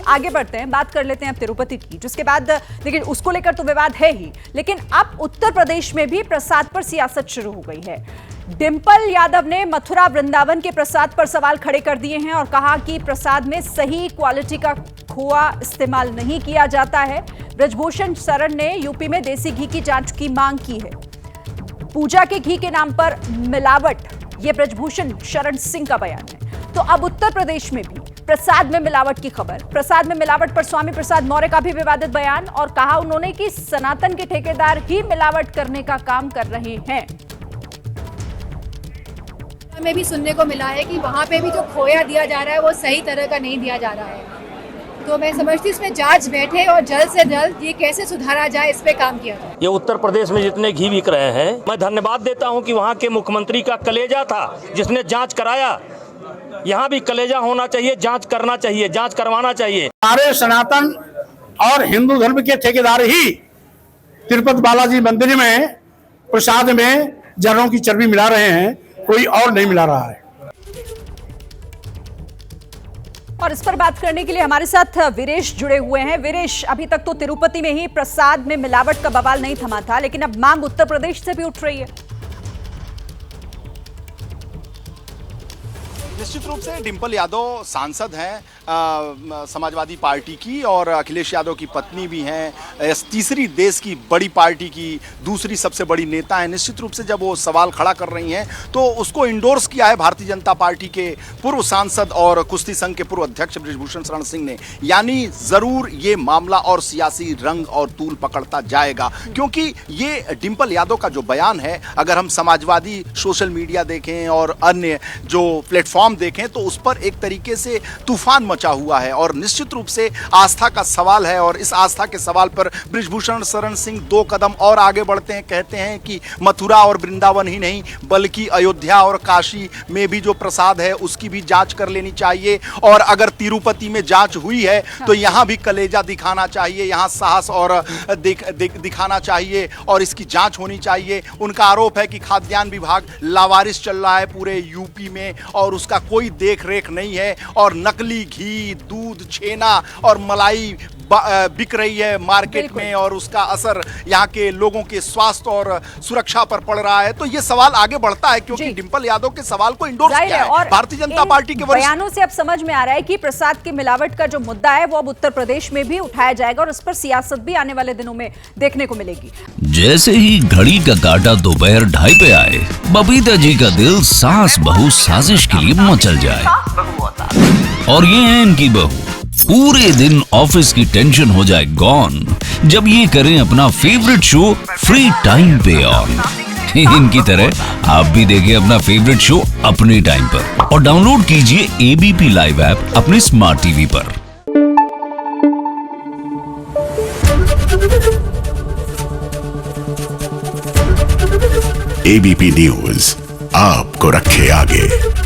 आगे बढ़ते हैं, बात कर लेते हैं अब तिरुपति की, जिसके बाद देखिए उसको लेकर तो विवाद है ही, लेकिन अब उत्तर प्रदेश में भी प्रसाद पर सियासत शुरू हो गई है। डिंपल यादव ने मथुरा वृंदावन के प्रसाद पर सवाल खड़े कर दिए हैं और कहा कि प्रसाद में सही क्वालिटी का खोआ इस्तेमाल नहीं किया जाता है। ब्रजभूषण शरण ने यूपी में देसी घी की जांच की मांग की है। पूजा के घी के नाम पर मिलावट, यह ब्रजभूषण शरण सिंह का बयान है। तो अब उत्तर प्रदेश में भी प्रसाद में मिलावट की खबर। प्रसाद में मिलावट पर स्वामी प्रसाद मौर्य का भी विवादित बयान, और कहा उन्होंने कि सनातन के ठेकेदार ही मिलावट करने का काम कर रहे हैं। हमें भी सुनने को मिला है कि वहाँ पे भी जो खोया दिया जा रहा है वो सही तरह का नहीं दिया जा रहा है। तो मैं समझती इसमें जांच बैठे और जल्द से जल्द ये कैसे सुधारा जाए, इस पे काम किया जाए। ये उत्तर प्रदेश में जितने घी बिक रहे हैं, मैं धन्यवाद देता हूँ कि वहाँ के मुख्यमंत्री का कलेजा था जिसने जांच कराया। यहाँ भी कलेजा होना चाहिए, जांच करना चाहिए, जांच करवाना चाहिए। सारे सनातन और हिंदू धर्म के ठेकेदार ही तिरुपति बालाजी मंदिर में प्रसाद में जरों की चर्बी मिला रहे हैं, कोई और नहीं मिला रहा है। और इस पर बात करने के लिए हमारे साथ वीरेश जुड़े हुए हैं। वीरेश, अभी तक तो तिरुपति में ही प्रसाद में मिलावट का बवाल नहीं थमा था, लेकिन अब मांग उत्तर प्रदेश से भी उठ रही है। निश्चित रूप से डिंपल यादव सांसद हैं समाजवादी पार्टी की, और अखिलेश यादव की पत्नी भी हैं, तीसरी देश की बड़ी पार्टी की दूसरी सबसे बड़ी नेता है। निश्चित रूप से जब वो सवाल खड़ा कर रही हैं तो उसको इंडोर्स किया है भारतीय जनता पार्टी के पूर्व सांसद और कुश्ती संघ के पूर्व अध्यक्ष ब्रजभूषण शरण सिंह ने। यानी ज़रूर ये मामला और सियासी रंग और तूल पकड़ता जाएगा, क्योंकि ये डिंपल यादव का जो बयान है, अगर हम समाजवादी सोशल मीडिया देखें और अन्य जो प्लेटफॉर्म देखें तो उस पर एक तरीके से तूफान मचा हुआ है, और निश्चित रूप से आस्था का सवाल है। और इस आस्था के सवाल पर ब्रजभूषण शरण सिंह 2 कदम और आगे बढ़ते हैं, कहते हैं कि मथुरा और वृंदावन ही नहीं बल्कि अयोध्या और काशी में भी जो प्रसाद है उसकी भी जांच कर लेनी चाहिए, और अगर तिरुपति में जांच हुई है तो यहाँ भी कलेजा दिखाना चाहिए, यहाँ साहस और दिखाना चाहिए और इसकी जांच होनी चाहिए। उनका आरोप है कि खाद्यान्न विभाग लावारिस चल रहा है पूरे यूपी में और उसका कोई देख रेख नहीं है, और नकली घी, दूध, छेना और मलाई बिक रही है मार्केट में, और उसका असर यहाँ के लोगों के स्वास्थ्य और सुरक्षा पर पड़ रहा है। तो ये सवाल आगे बढ़ता है, क्योंकि डिंपल यादव के सवाल को इंडोर्स किया है भारतीय जनता पार्टी के बयानों से अब समझ में आ रहा है कि प्रसाद की मिलावट का जो मुद्दा है वो अब उत्तर प्रदेश में भी उठाया जाएगा, और इस पर सियासत भी आने वाले दिनों में देखने को मिलेगी। जैसे ही घड़ी का काटा दोपहर 2:30 पे आए, बबीता जी का दिल सास बहू साजिश के लिए मचल जाए। और ये है इनकी बहू, पूरे दिन ऑफिस की टेंशन हो जाए गॉन जब ये करें अपना फेवरेट शो फ्री टाइम पे ऑन। इनकी तरह आप भी देखिए अपना फेवरेट शो अपने टाइम पर, और डाउनलोड कीजिए एबीपी लाइव ऐप अपने स्मार्ट टीवी पर। एबीपी न्यूज आपको रखे आगे।